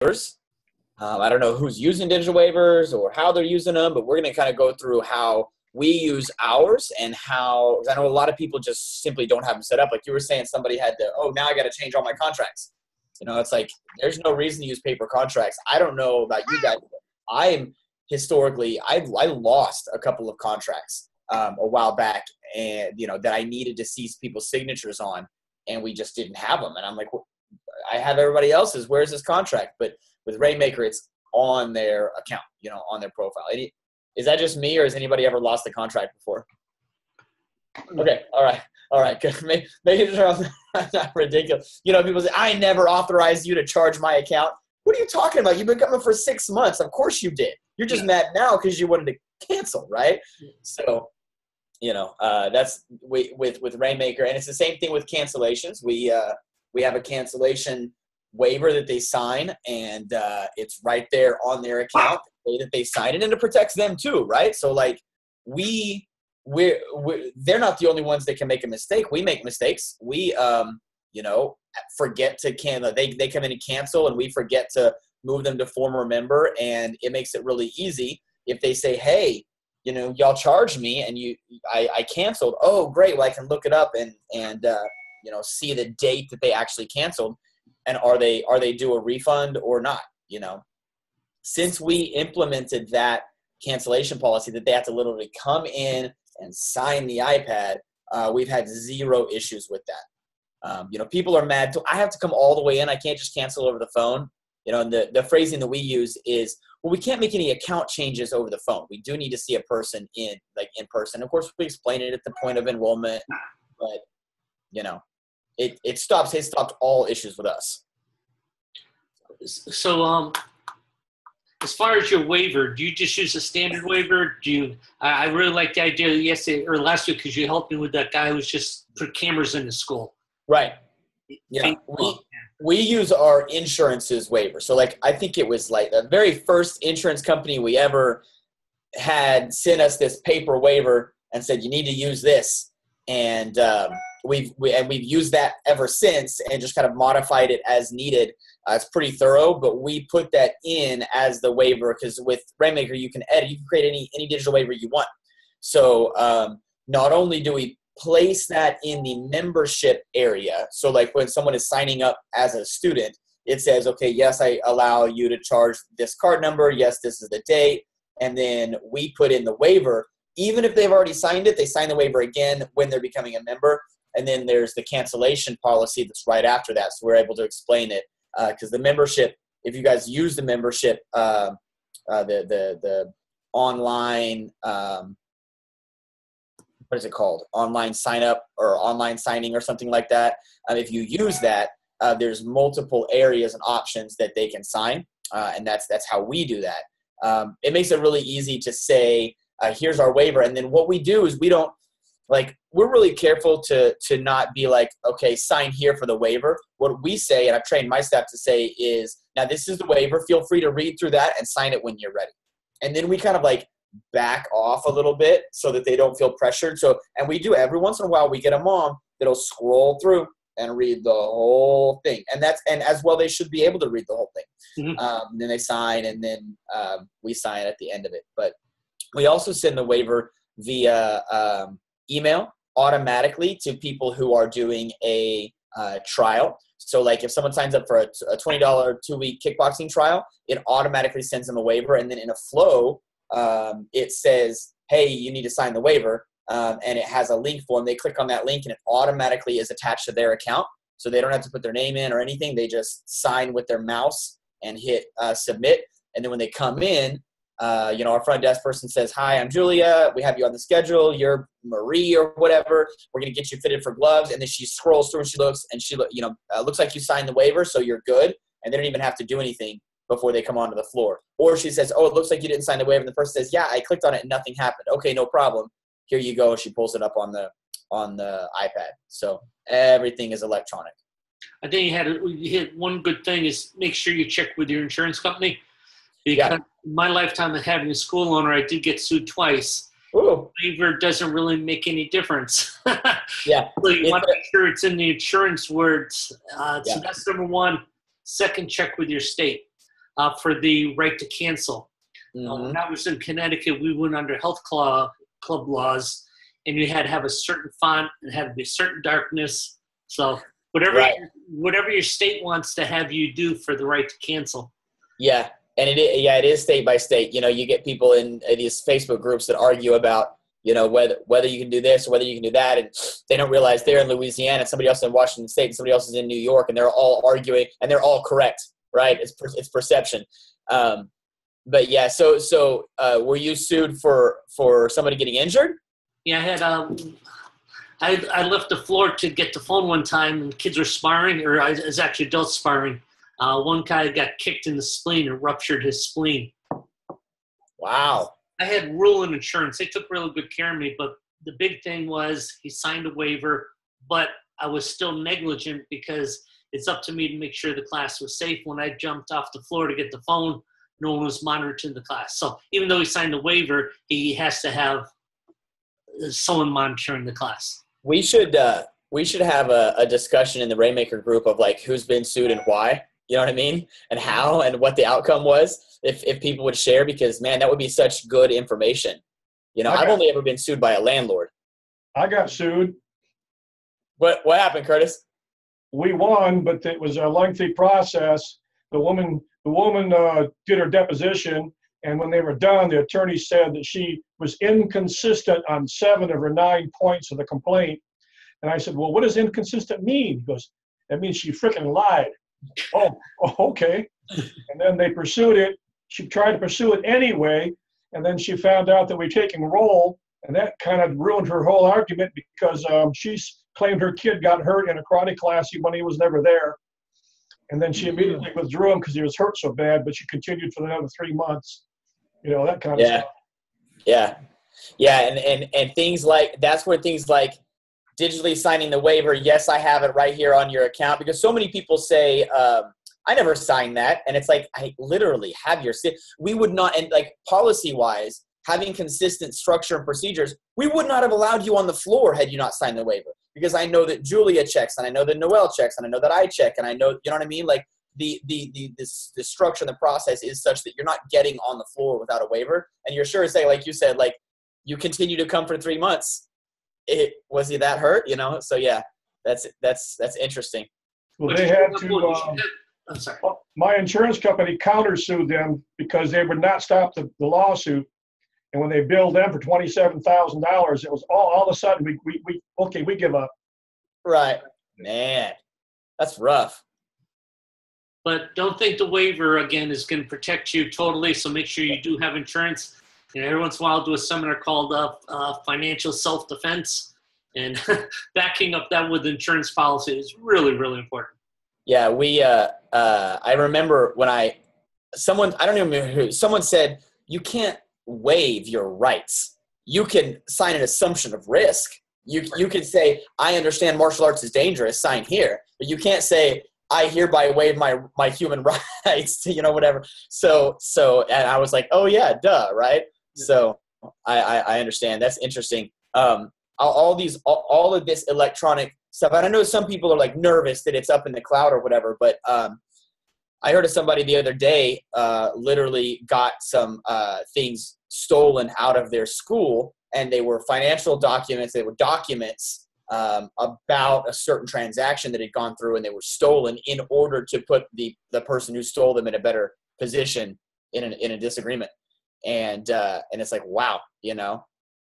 waivers. I don't know who's using digital waivers or how they're using them, but we're going to kind of go through how we use ours and how, 'cause I know a lot of people just simply don't have them set up. Like you were saying, somebody had to, oh, now I got to change all my contracts. You know, it's like, there's no reason to use paper contracts. I don't know about you guys. I'm historically, I lost a couple of contracts a while back, and, you know, that I needed to see people's signatures on, and we just didn't have them. And I'm like, well, I have everybody else's. Where's this contract? But with RainMaker, it's on their account, you know, on their profile. Is that just me, or has anybody ever lost a contract before? Okay, all right, good. Making sure I'm not ridiculous. You know, people say, I never authorized you to charge my account. What are you talking about? You've been coming for 6 months. Of course you did. You're just mad now because you wanted to cancel, right? So, you know, that's with RainMaker, and it's the same thing with cancellations. We have a cancellation waiver that they sign, and it's right there on their account the way that they sign it, and it protects them too, right? So like they're not the only ones that can make a mistake. We make mistakes. We you know, forget to cancel. They come in and cancel, and we forget to move them to former member, and it makes it really easy if they say, hey, you know, y'all charged me and I canceled. Oh, great. Well, I can look it up and you know, see the date that they actually canceled, and are they due a refund or not, you know. Since we implemented that cancellation policy that they have to literally come in and sign the iPad, we've had zero issues with that. You know, people are mad. I have to come all the way in. I can't just cancel over the phone. You know, and the phrasing that we use is, well, we can't make any account changes over the phone. We do need to see a person in person. Of course, we explain it at the point of enrollment, but, you know, it stopped all issues with us. So, as far as your waiver, do you just use a standard waiver? I really like the idea yesterday or last week, because you helped me with that guy who was just put cameras in the school. Right. Yeah. We use our insurances waiver. So like, I think it was like the very first insurance company we ever had sent us this paper waiver and said, you need to use this. And we've used that ever since, and just kind of modified it as needed. It's pretty thorough, but we put that in as the waiver, because with RainMaker, you can edit, you can create any digital waiver you want. So not only do we place that in the membership area, so like when someone is signing up as a student, it says, okay, yes, I allow you to charge this card number. Yes, this is the date. And then we put in the waiver. Even if they've already signed it, they sign the waiver again when they're becoming a member. And then there's the cancellation policy that's right after that. So we're able to explain it. Because the membership, if you guys use the membership, the online, what is it called? Online sign up or online signing or something like that. If you use that, there's multiple areas and options that they can sign. And that's how we do that. It makes it really easy to say, here's our waiver. And then what we do is we're really careful to not be like, okay, sign here for the waiver. What we say, and I've trained my staff to say, is, now this is the waiver. Feel free to read through that and sign it when you're ready. And then we kind of like back off a little bit so that they don't feel pressured. So, and we do every once in a while, we get a mom that'll scroll through and read the whole thing. And as well, they should be able to read the whole thing. Mm-hmm. Then they sign, and then we sign at the end of it. But we also send the waiver via email automatically to people who are doing a trial. So like if someone signs up for a $20 2-week kickboxing trial, it automatically sends them a waiver. And then in a flow, it says, hey, you need to sign the waiver. And it has a link for them. They click on that link, and it automatically is attached to their account. So they don't have to put their name in or anything. They just sign with their mouse and hit submit. And then when they come in, our front desk person says, hi, I'm Julia. We have you on the schedule. You're Marie or whatever. We're going to get you fitted for gloves. And then she scrolls through and she looks, and looks like you signed the waiver, so you're good. And they don't even have to do anything before they come onto the floor. Or she says, oh, it looks like you didn't sign the waiver. And the person says, yeah, I clicked on it and nothing happened. Okay, no problem. Here you go. She pulls it up on the iPad. So everything is electronic. I think you hit one good thing is make sure you check with your insurance company. Because in my lifetime of having a school owner, I did get sued twice. Ooh. Waiver doesn't really make any difference. Yeah. So you want to make sure it's in the insurance words. So that's number one. Second, check with your state. for the right to cancel. When I was in Connecticut, we went under health club laws, and you had to have a certain font, it had to be a certain darkness. So whatever your state wants to have you do for the right to cancel. Yeah, and it is state by state. You get people in these Facebook groups that argue about, whether you can do this or whether you can do that, and they don't realize they're in Louisiana, somebody else in Washington State, and somebody else is in New York, and they're all arguing, and they're all correct, right? It's perception. But yeah, so were you sued for somebody getting injured? Yeah, I left the floor to get the phone one time, and kids were sparring, or it was actually adults sparring. One guy got kicked in the spleen and ruptured his spleen. Wow. I had rural insurance. They took really good care of me, but the big thing was he signed a waiver, but I was still negligent because it's up to me to make sure the class was safe. When I jumped off the floor to get the phone, no one was monitoring the class. So even though he signed the waiver, he has to have someone monitoring the class. We should have a discussion in the RainMaker group of like who's been sued and why. You know what I mean? And how and what the outcome was, if people would share, because, man, that would be such good information. I've only ever been sued by a landlord. I got sued. What happened, Curtis? We won, but it was a lengthy process. The woman did her deposition, and when they were done, the attorney said that she was inconsistent on 7 of her 9 points of the complaint. And I said, well, what does inconsistent mean? He goes, that means she freaking lied. Oh, okay. And then they pursued it. She tried to pursue it anyway, and then she found out that we're taking roll, and that kind of ruined her whole argument because she claimed her kid got hurt in a karate class when he was never there. And then she immediately withdrew him because he was hurt so bad, but she continued for another 3 months. That kind of stuff. Yeah. And things like, that's where things like digitally signing the waiver, yes, I have it right here on your account, because so many people say, I never signed that. And it's like, I literally have we would not, and like policy-wise, having consistent structure and procedures, we would not have allowed you on the floor had you not signed the waiver. Because I know that Julia checks, and I know that Noelle checks, and I know that I check, and I know, you know what I mean? Like the structure and the process is such that you're not getting on the floor without a waiver. And you're sure to say, like you said, like you continue to come for 3 months. Was he that hurt? So yeah, that's interesting. Well, they had to, I'm sorry. My insurance company countersued them because they would not stop the lawsuit. And when they billed them for $27,000, it was all of a sudden we give up. Right. Man, that's rough. But don't think the waiver, again, is going to protect you totally. So make sure you do have insurance. Every once in a while I'll do a seminar called Financial Self-Defense. And backing up that with insurance policy is really, really important. Yeah, I remember when someone said, you can't waive your rights. You can sign an assumption of risk. You can say, I understand martial arts is dangerous, sign here. But you can't say, I hereby waive my human rights to, whatever. So, and I was like, oh yeah, duh, right? So I understand. That's interesting. All of this electronic stuff, and I know some people are like nervous that it's up in the cloud or whatever, but I heard of somebody the other day literally got some things stolen out of their school, and they were financial documents. They were documents about a certain transaction that had gone through, and they were stolen in order to put the person who stole them in a better position in a disagreement. And it's like, wow,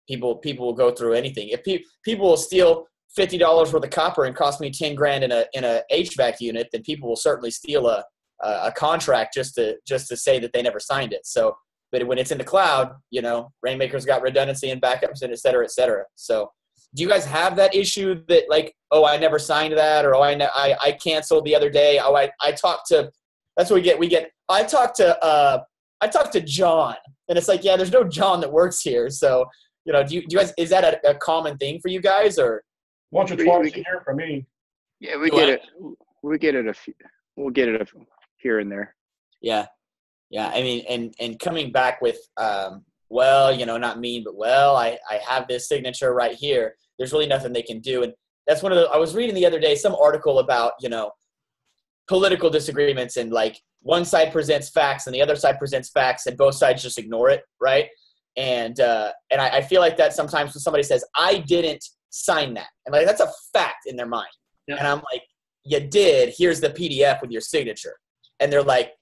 people will go through anything. If people will steal $50 worth of copper and cost me $10,000 in a HVAC unit, then people will certainly steal a contract just to say that they never signed it. So, but when it's in the cloud, RainMaker's got redundancy and backups and et cetera, et cetera. So, do you guys have that issue that like, oh, I never signed that, or oh, I canceled the other day? Oh, I talked to. That's what we get. I talked to John, and it's like, yeah, there's no John that works here. So, do you guys, is that a common thing for you guys, or once or twice a year for me? Yeah, we get it. We get it we'll get it here and there. Yeah. I mean, and coming back with, not mean, but I have this signature right here. There's really nothing they can do, and that's I was reading the other day some article about political disagreements and like one side presents facts and the other side presents facts, and both sides just ignore it, right? And I feel like that sometimes when somebody says, I didn't sign that, and like that's a fact in their mind. Yeah. And I'm like, you did. Here's the PDF with your signature. And they're like,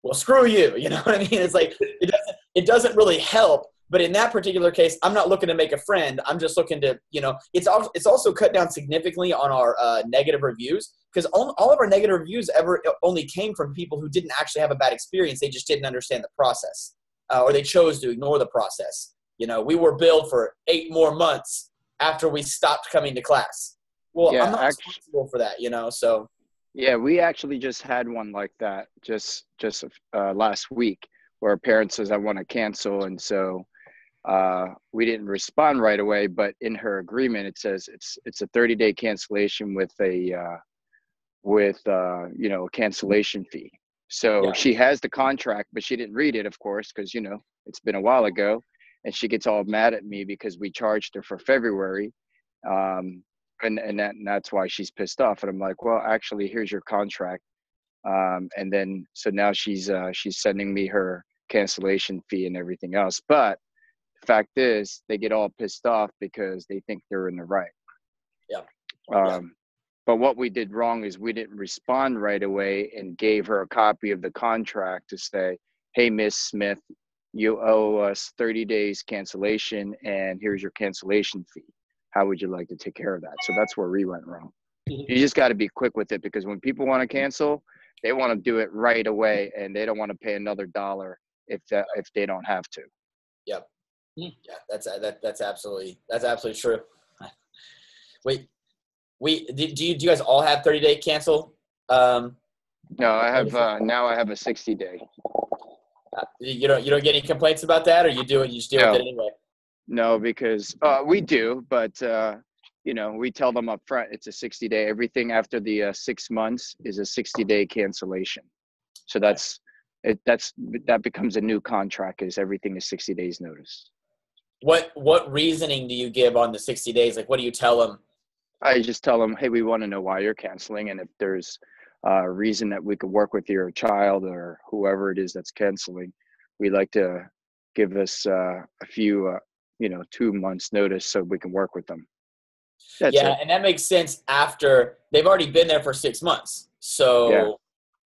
well, screw you. You know what I mean? It's like it doesn't really help. But in that particular case, I'm not looking to make a friend. I'm just looking to, it's also cut down significantly on our negative reviews, because all of our negative reviews only came from people who didn't actually have a bad experience. They just didn't understand the process, or they chose to ignore the process. We were billed for 8 more months after we stopped coming to class. Well, Yeah, I'm not responsible for that, so. Yeah, we actually just had one like that just last week, where a parent says, I want to cancel. And so we didn't respond right away, but in her agreement, it says it's a 30-day cancellation with a cancellation fee. So Yeah. she has the contract, but she didn't read it, of course, because, it's been a while ago, and she gets all mad at me because we charged her for February. And that's why she's pissed off. And I'm like, well, actually, here's your contract. And then, so now she's sending me her cancellation fee and everything else. But the fact is, they get all pissed off because they think they're in the right. Yeah. But what we did wrong is we didn't respond right away and gave her a copy of the contract to say, hey, Miss Smith, you owe us 30 days cancellation, and here's your cancellation fee. How would you like to take care of that? So that's where we went wrong. You just got to be quick with it, because when people want to cancel, they want to do it right away, and they don't want to pay another $1 if they don't have to. Yep. Yeah, that's absolutely true. Wait, do you guys all have 30-day cancel? No, I have now I have a 60-day. You don't get any complaints about that, or you just deal with it anyway? No, because we do, but we tell them up front it's a 60-day. Everything after the 6 months is a 60-day cancellation. So that becomes a new contract, is everything is 60 days notice. What reasoning do you give on the 60 days? Like, what do you tell them? I just tell them, hey, we want to know why you're canceling, and if there's a reason that we could work with your child or whoever it is that's canceling, we'd like to give us a few 2 months notice so we can work with them. That's it. And that makes sense after they've already been there for 6 months. So,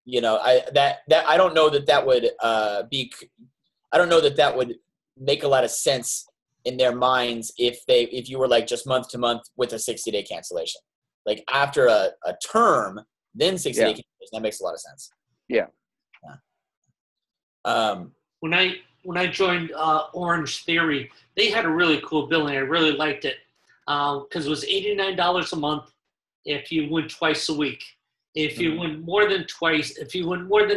I don't know that would I don't know that would make a lot of sense in their minds if you were like just month to month with a 60-day cancellation. Like after a term, then 60-day cancellation, that makes a lot of sense. Yeah. When I joined Orange Theory, they had a really cool billing. I really liked it because it was $89 a month if you went twice a week. If you went more than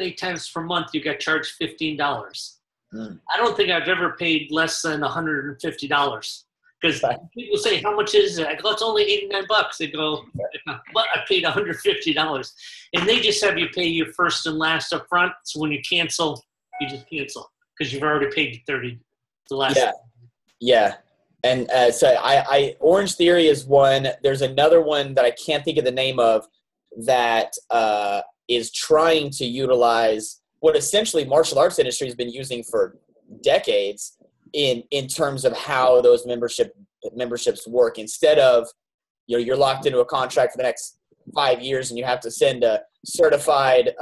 8 times per month, you got charged $15. I don't think I've ever paid less than $150, because people say, how much is it? I go, it's only $89. They go, but I paid $150. And they just have you pay your first and last up front. So when you cancel, you just cancel because you've already paid the last. Yeah. And so Orange Theory is one. There's another one that I can't think of the name of that is trying to utilize what essentially martial arts industry has been using for decades in terms of how those memberships work. Instead of, you're locked into a contract for the next 5 years and you have to send a certified,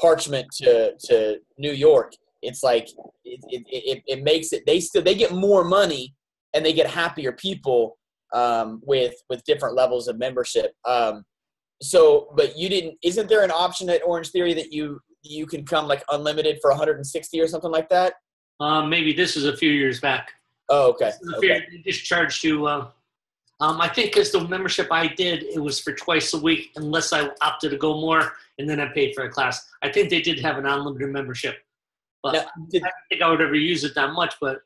parchment to New York. It's like, it makes it, they get more money and they get happier people with different levels of membership. But isn't there an option at Orange Theory that you can come like unlimited for 160 or something like that? Maybe this was a few years back. Oh, okay. They just charged you. I think because the membership I did, it was for twice a week, unless I opted to go more, and then I paid for a class. I think they did have an unlimited membership, but I don't think I would ever use it that much. But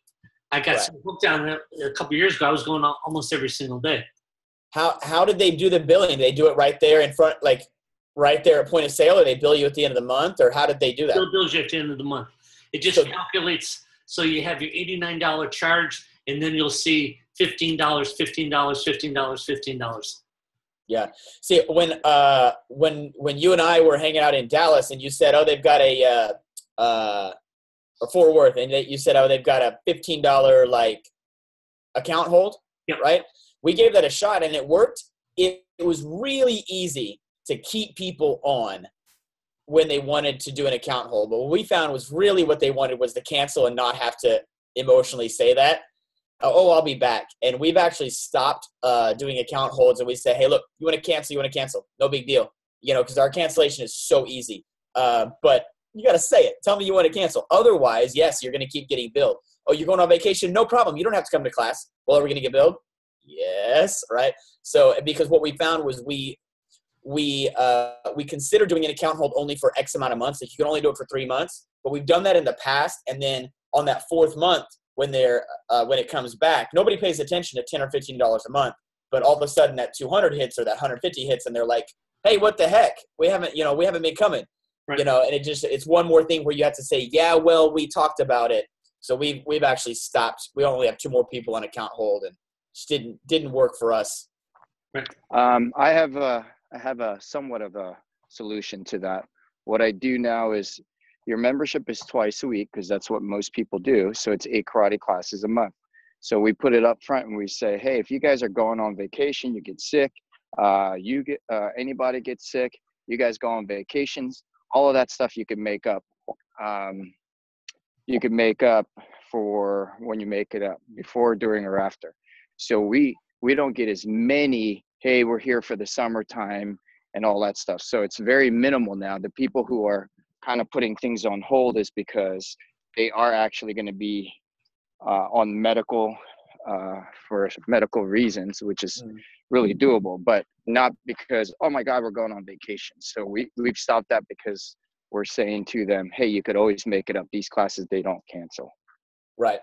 I got some hooked on it a couple of years ago. I was going almost every single day. How did they do the billing? Did they do it right there in front, like right there at point of sale, or they bill you at the end of the month, or how did they do that? It bills you at the end of the month. It just calculates. So you have your $89 charge, and then you'll see $15, $15, $15, $15. Yeah. See, when you and I were hanging out in Dallas, and you said, oh, they've got or Fort Worth, and you said, oh, they've got a $15 like account hold, Yep. right? We gave that a shot, and it worked. It was really easy to keep people on when they wanted to do an account hold. But what we found was really what they wanted was to cancel and not have to emotionally say that. Oh, I'll be back. And we've actually stopped doing account holds, and we say, hey, look, you want to cancel. No big deal. Because our cancellation is so easy. But you got to say it. Tell me you want to cancel. Otherwise, yes, you're going to keep getting billed. Oh, you're going on vacation? No problem. You don't have to come to class. Well, are we going to get billed? Yes, right? So because what we found was we consider doing an account hold only for X amount of months. Like you can only do it for 3 months. But we've done that in the past, and then on that 4th month, when it comes back, nobody pays attention to $10 or $15 a month. But all of a sudden, that 200 hits or that 150 hits, and they're like, "Hey, what the heck? We haven't been coming." Right. And it's one more thing where you have to say, "Yeah, well, we talked about it." So we've actually stopped. We only have 2 more people on account hold, and just didn't work for us. Right. I have a somewhat of a solution to that. What I do now is, your membership is twice a week because that's what most people do. So it's 8 karate classes a month. So we put it up front and we say, hey, if you guys are going on vacation, you get sick, anybody gets sick, you guys go on vacations, all of that stuff you can make up. You can make up for when you make it up, before, during, or after. So we don't get as many, hey, we're here for the summertime and all that stuff. So it's very minimal now. The people who are kind of putting things on hold is because they are actually going to be on medical for medical reasons, which is really doable, but not because, oh my God, we're going on vacation. So we've stopped that because we're saying to them, hey, you could always make it up. These classes, they don't cancel. Right.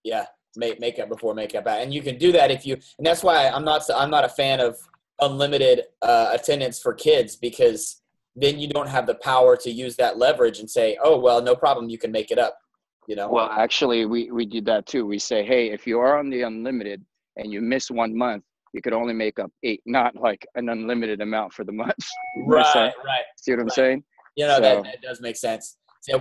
Yeah. Make up before, make up out. And you can do that and that's why I'm not a fan of unlimited attendance for kids, because then you don't have the power to use that leverage and say, oh, well, no problem, you can make it up, Well, actually, we did that too. We say, hey, if you are on the unlimited and you miss 1 month, you could only make up 8, not like an unlimited amount for the month. Right. See what I'm saying? That does make sense. So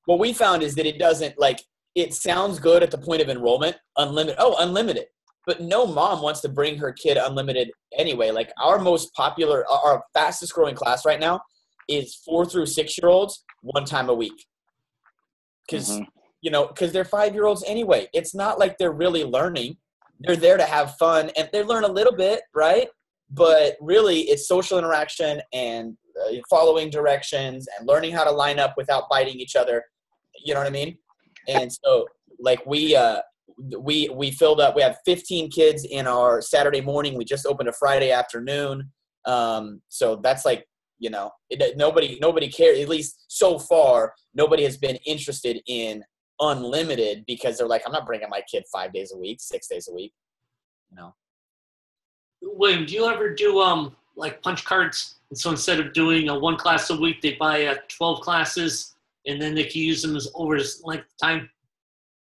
what we found is that it doesn't, like, it sounds good at the point of enrollment, unlimited. But no mom wants to bring her kid unlimited anyway. Like our fastest growing class right now is 4 through 6 year olds 1 time a week. Because they're 5-year-olds anyway. It's not like they're really learning. They're there to have fun, and they learn a little bit, right? But really it's social interaction and following directions and learning how to line up without biting each other. You know what I mean? And so like we filled up, we have 15 kids in our Saturday morning. We just opened a Friday afternoon. So that's like, nobody cares, at least so far, nobody has been interested in unlimited because they're like, I'm not bringing my kid 5 days a week, 6 days a week. William, do you ever do like punch cards? And so instead of doing 1 class a week, they buy 12 classes and then they can use them over this length of time?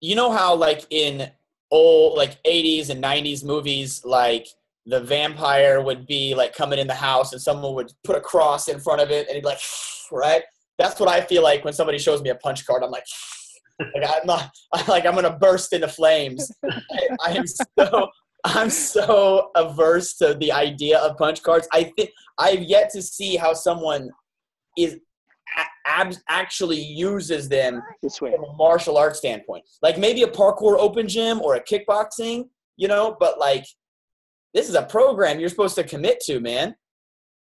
You know how like in old like 80s and 90s movies, like the vampire would be like coming in the house and someone would put a cross in front of it and he'd be like, right? That's what I feel like when somebody shows me a punch card. I'm like I'm gonna burst into flames. I'm so averse to the idea of punch cards. I think I've yet to see how someone is actually uses them from a martial arts standpoint. Like maybe a parkour open gym or a kickboxing, but like this is a program you're supposed to commit to, man.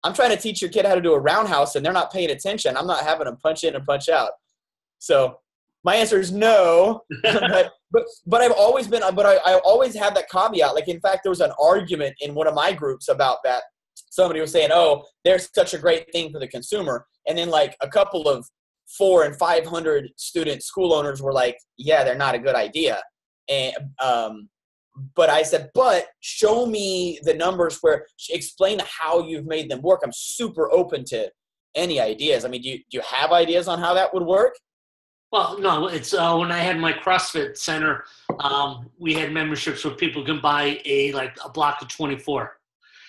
I'm trying to teach your kid how to do a roundhouse and they're not paying attention. I'm not having them punch in and punch out. So my answer is no, but I've always been, I always had that caveat. Like, in fact, there was an argument in one of my groups about that. Somebody was saying, oh, there's such a great thing for the consumer. And then like a couple of 400 and 500 student school owners were like, yeah, they're not a good idea. And, but I said, but show me the numbers explain how you've made them work. I'm super open to any ideas. I mean, do you have ideas on how that would work? Well, no, it's when I had my CrossFit center, we had memberships where people can buy a block of 24.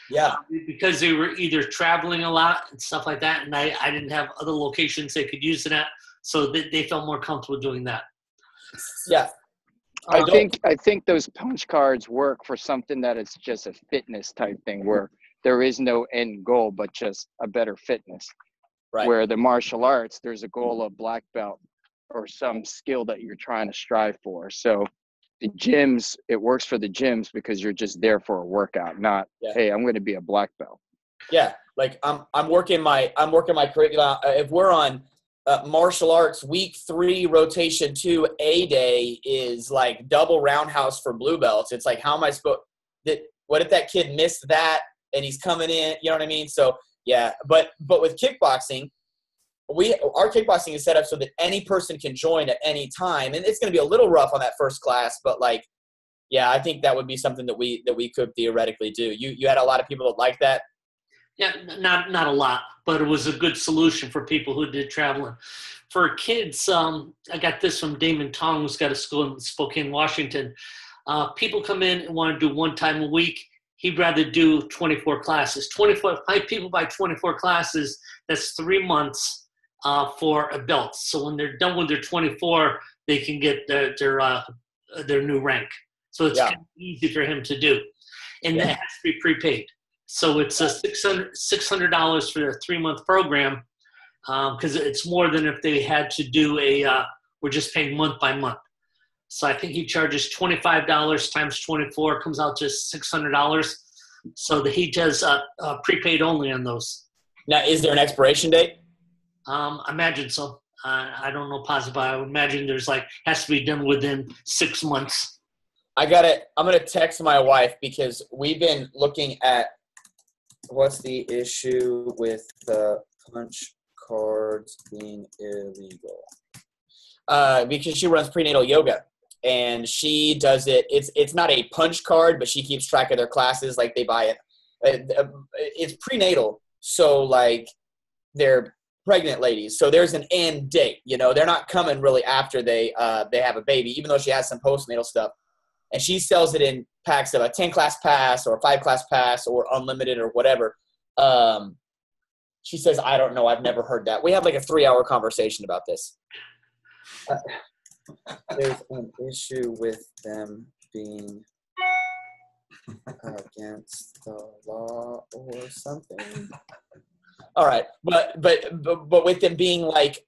Yeah. Because they were either traveling a lot and stuff like that, and I didn't have other locations they could use it at, so they felt more comfortable doing that. Yeah. I think those punch cards work for something that is just a fitness type thing where there is no end goal but just a better fitness. Right. Where the martial arts, there's a goal of black belt or some skill that you're trying to strive for. So the gyms, it works for the gyms because you're just there for a workout, not hey, I'm going to be a black belt. Yeah, like I'm working my curriculum. If we're on martial arts, week 3, rotation 2, A day is like double roundhouse for blue belts. It's like, how am I supposed? What if that kid missed that and he's coming in? You know what I mean? So yeah, but with kickboxing, our kickboxing is set up so that any person can join at any time, and it's going to be a little rough on that first class, but like, yeah, I think that would be something that we could theoretically do. You had a lot of people that like that. Yeah, not a lot, but it was a good solution for people who did traveling. For kids, I got this from Damon Tong, who's got a school in Spokane, Washington. People come in and want to do 1 time a week. He'd rather do 24 classes. 24 people buy 24 classes. That's 3 months for a belt. So when they're done with their 24, they can get their new rank. So it's kind of easy for him to do, and that has to be prepaid. So it's a $600 for a 3-month program because it's more than if they had to do we're just paying month by month. So I think he charges $25 times 24 comes out to $600. So that he does prepaid only on those. Now, is there an expiration date? I imagine so. I don't know positive, but I would imagine there's has to be done within 6 months. I'm going to text my wife because we've been looking at what's the issue with the punch cards being illegal. Because she runs prenatal yoga and she does it. It's not a punch card, but she keeps track of their classes. Like they buy it. It's prenatal. So like they're pregnant ladies. So there's an end date, they're not coming really after they have a baby, even though she has some postnatal stuff. And she sells it in packs of a 10-class pass or a 5-class pass or unlimited or whatever. She says, I don't know. I've never heard that. We had like a 3-hour conversation about this. There's an issue with them being against the law or something. All right. But with them being like,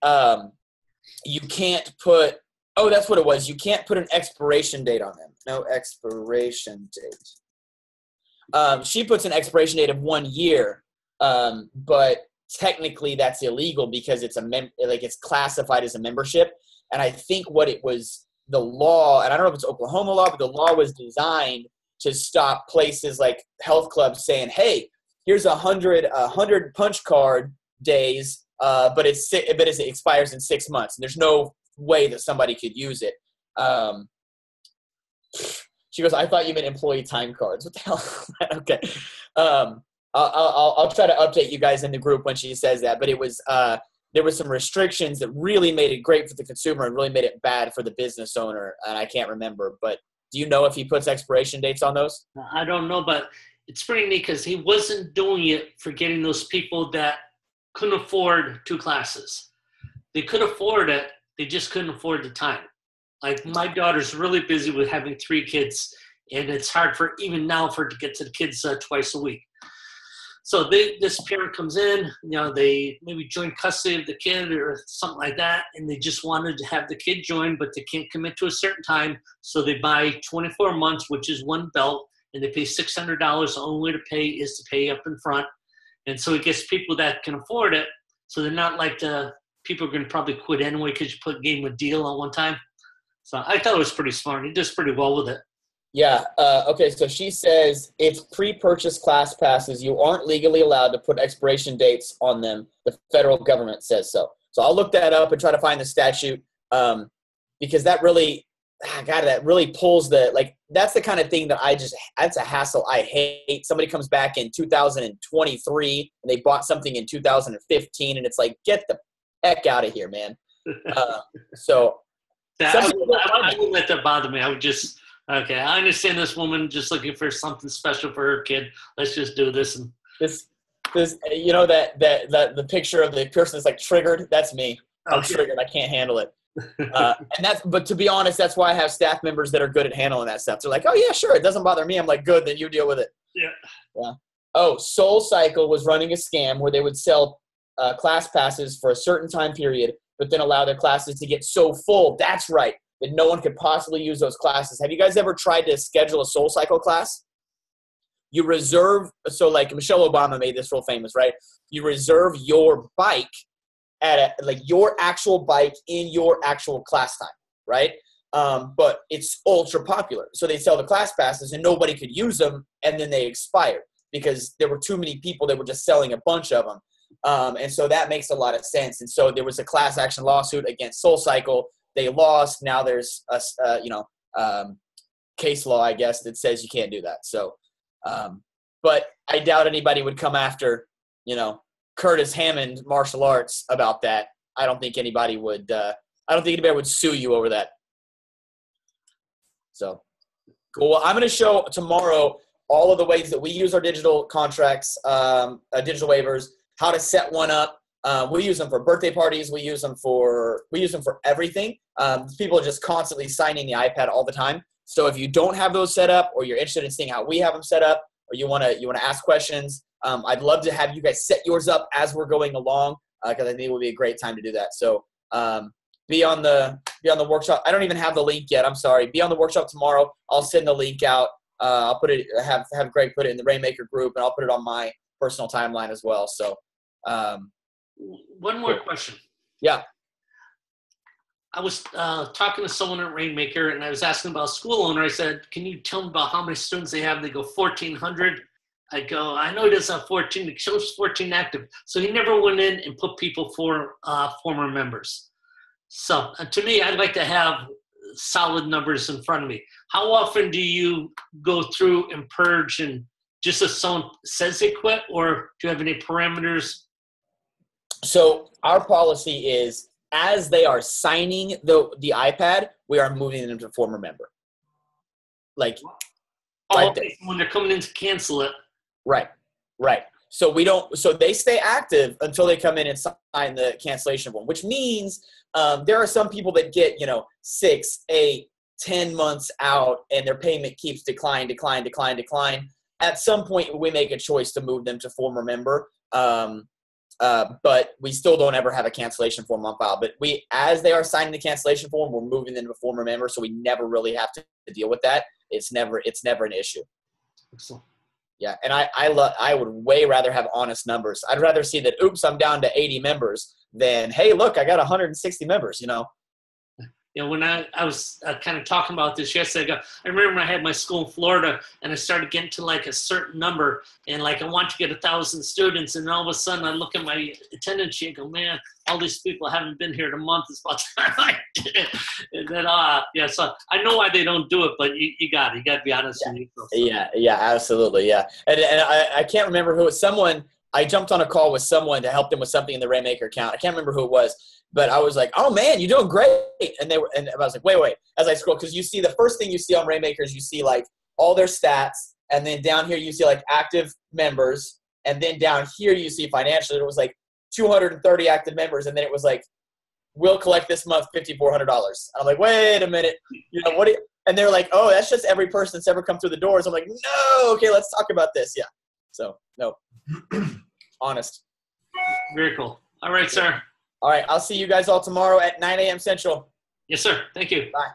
you can't put, that's what it was. You can't put an expiration date on them. No expiration date. She puts an expiration date of 1 year, but technically that's illegal because it's it's classified as a membership. And I think what it was, the law, and I don't know if it's Oklahoma law, but the law was designed to stop places like health clubs saying, "Hey, here's 100 punch card days, but it expires in 6 months, and there's no way that somebody could use it." She goes, "I thought you meant employee time cards." What the hell? Okay. I'll try to update you guys in the group when she says that. But it was there was some restrictions that really made it great for the consumer and really made it bad for the business owner. And I can't remember. But do you know if he puts expiration dates on those? I don't know, but it's pretty neat because he wasn't doing it for getting those people that couldn't afford 2 classes. They could afford it. They just couldn't afford the time. Like my daughter's really busy with having 3 kids, and it's hard for even now for her to get to the kids twice a week. So this parent comes in, they maybe join custody of the kid or something like that, and they just wanted to have the kid join, but they can't commit to a certain time. So they buy 24 months, which is 1 belt, and they pay $600. The only way to pay is to pay up in front. And so it gets people that can afford it. So they're not like people are going to probably quit anyway because you gave them a deal on one time. So I thought it was pretty smart. He does pretty well with it. Yeah. Okay. So she says it's pre-purchase class passes. You aren't legally allowed to put expiration dates on them. The federal government says so. So I'll look that up and try to find the statute because that really, that really pulls that's the kind of thing that that's a hassle I hate. Somebody comes back in 2023 and they bought something in 2015 and it's like, get the heck out of here, man. So I wouldn't let that bother me. I would just Okay, I understand this woman just looking for something special for her kid. Let's just do this. And This, you know, the picture of the person that's like triggered. That's me. I'm triggered. I can't handle it. But to be honest, that's why I have staff members that are good at handling that stuff. They're like, oh yeah, sure, it doesn't bother me. I'm like, good, then you deal with it. Yeah. Oh, SoulCycle was running a scam where they would sell class passes for a certain time period, but then allow their classes to get so full. That's right, that no one could possibly use those classes. Have you guys ever tried to schedule a SoulCycle class? You reserve, so like Michelle Obama made this real famous, right? You reserve your bike at your actual bike in your actual class time, right? But it's ultra popular. So they sell the class passes and nobody could use them, and then they expired because there were too many people that were just selling a bunch of them. And so that makes a lot of sense. And so there was a class action lawsuit against SoulCycle. They lost. Now there's a case law, I guess, that says you can't do that. So, but I doubt anybody would come after, Curtis Hammond martial arts about that. I don't think anybody would sue you over that. So cool. Well, I'm going to show tomorrow all of the ways that we use our digital contracts, digital waivers, how to set one up. We use them for birthday parties. We use them for everything. People are just constantly signing the iPad all the time. So if you don't have those set up, or you're interested in seeing how we have them set up, or you want to ask questions, I'd love to have you guys set yours up as we're going along, because I think it would be a great time to do that. So be on the workshop. I don't even have the link yet. I'm sorry. Be on the workshop tomorrow. I'll send the link out. I'll have Greg put it in the RainMaker group, and I'll put it on my personal timeline as well. So one more question. Yeah. I was talking to someone at RainMaker, and I was asking about a school owner. I said, can you tell me about how many students they have? They go 1,400. I go, I know he doesn't have 14. It shows 14 active. So he never went in and put people for former members. So to me, I'd like to have solid numbers in front of me. How often do you go through and purge, and just if someone says they quit, or do you have any parameters? So our policy is, as they are signing the iPad, we are moving them to former member. Like when they're coming in to cancel it. Right. So they stay active until they come in and sign the cancellation form, which means there are some people that get, 6, 8, 10 months out, and their payment keeps decline. At some point, we make a choice to move them to former member. But we still don't ever have a cancellation form on file. But as they are signing the cancellation form, we're moving them to former member, so we never really have to deal with that. It's never an issue. Excellent. Yeah, and I would way rather have honest numbers. I'd rather see that, oops, I'm down to 80 members, than, hey, look, I got 160 members, When I was kind of talking about this yesterday, I remember I had my school in Florida, and I started getting to like a certain number, and like I want to get 1,000 students, and all of a sudden I look at my attendance sheet and go, man, all these people haven't been here in a month. It's about time I did it. And then, so I know why they don't do it, but you got to be honest with yourself. Yeah, absolutely, yeah. And I can't remember who it was. Someone, I jumped on a call with someone to help them with something in the RainMaker account. I can't remember who it was. But I was like, oh man, you're doing great. And I was like, wait. As I scroll, because you see, the first thing you see on RainMaker is you see like all their stats. And then down here, you see like active members. And then down here, you see financially, it was like 230 active members. And then it was like, we'll collect this month $5,400. And I'm like, wait a minute. And they're like, oh, that's just every person that's ever come through the doors. I'm like, no, okay, let's talk about this. Yeah. So, no. Honest. Very cool. All right, sir. All right, I'll see you guys all tomorrow at 9 a.m. Central. Yes, sir. Thank you. Bye.